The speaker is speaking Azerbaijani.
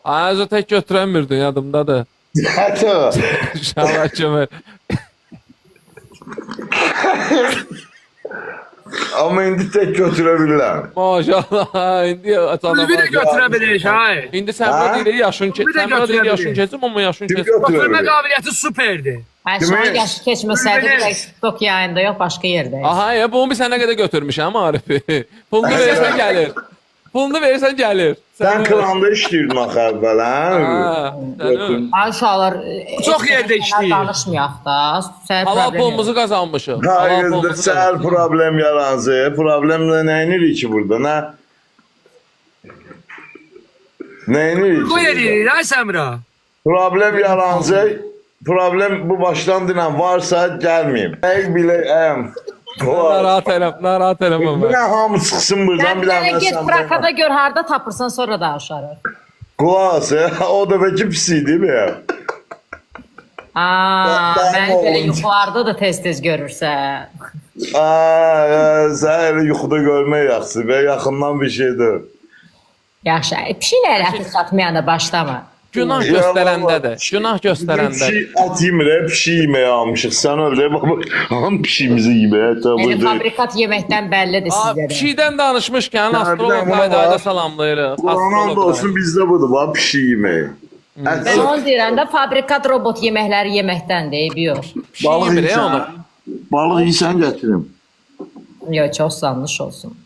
Ayazı tek götüremirdin yadımdadır. Hətta İnşallah kömür. amma indi tək götürə bilirəm. Maşallah. İndi atana Bir de götürebilir Şahin. İndi sen Ha? burada deyir yaşın Bir de sen burada deyir götürebilir. yaşın keçim ama yaşın Kim keçim. götürə Götürme bilir? kabiliyeti süperdi. Ayşe yaşı keçməsəydi Bilmez. bir TikTok yayında yox, başqa yerdə. Aha ya bunu bir sənə qədər götürmüşəm Arifi. Pulunu verirsən gəlir. Pulunu verirsən gəlir. Sən klanda işləyirdin axı əvvəl, hə? Ha, sən- Ay uşaqlar, Çox yerdə işləyir. danışmayaq da. Səhər Halal problemi pulumuzu qazanmışıq. Halal Hayır, pulumuzu səhər qazanmışıq. problem yaranacaq. Problemlə nə edirik ki burada, nə? Nə edirik Bu ki? yeri ay Semra. Problem yaranacaq. Problem bu başdan dinən varsa gəlməyim. Dəqiq biləyəm. Narahat eləmə, narahat eləmə. Bir də hamı çıxsın buradan Sən bir bir dənə get dənə prakada gör, harda tapırsan sonra danışarıq. Qulaq o dəfəki pis idi mi? Aa, Ben mən belə oğlum. yuxularda da tez-tez görürsən. Sən elə yuxuda görmək yaxşı və yaxından bir şeydir. Yaxşı, pişiklərə əti satmayana başlama. Günah Ya göstərəndədir. vallahi. Günah Bir göstərəndədir. şey ət yemirə, pişik yeməyə almışıq. Sən öyle baba, ham pişiyimizi yeməyə Yəni tabii. fabrikat yeməkdən bəllidir Aa, sizdə də. pişikdən danışmışkən bir astrolog dənə Haydayda var. salamlayırıq. Quranın da olsun bizdə budur, var pişik yeməyi. Mən onu deyirəm də fabrikat robot yeməkləri yeməkdəndir, eybi yox. Pişik yemir ya onu. Balıq yeysən gətirim. Yox, çox yanlış olsun.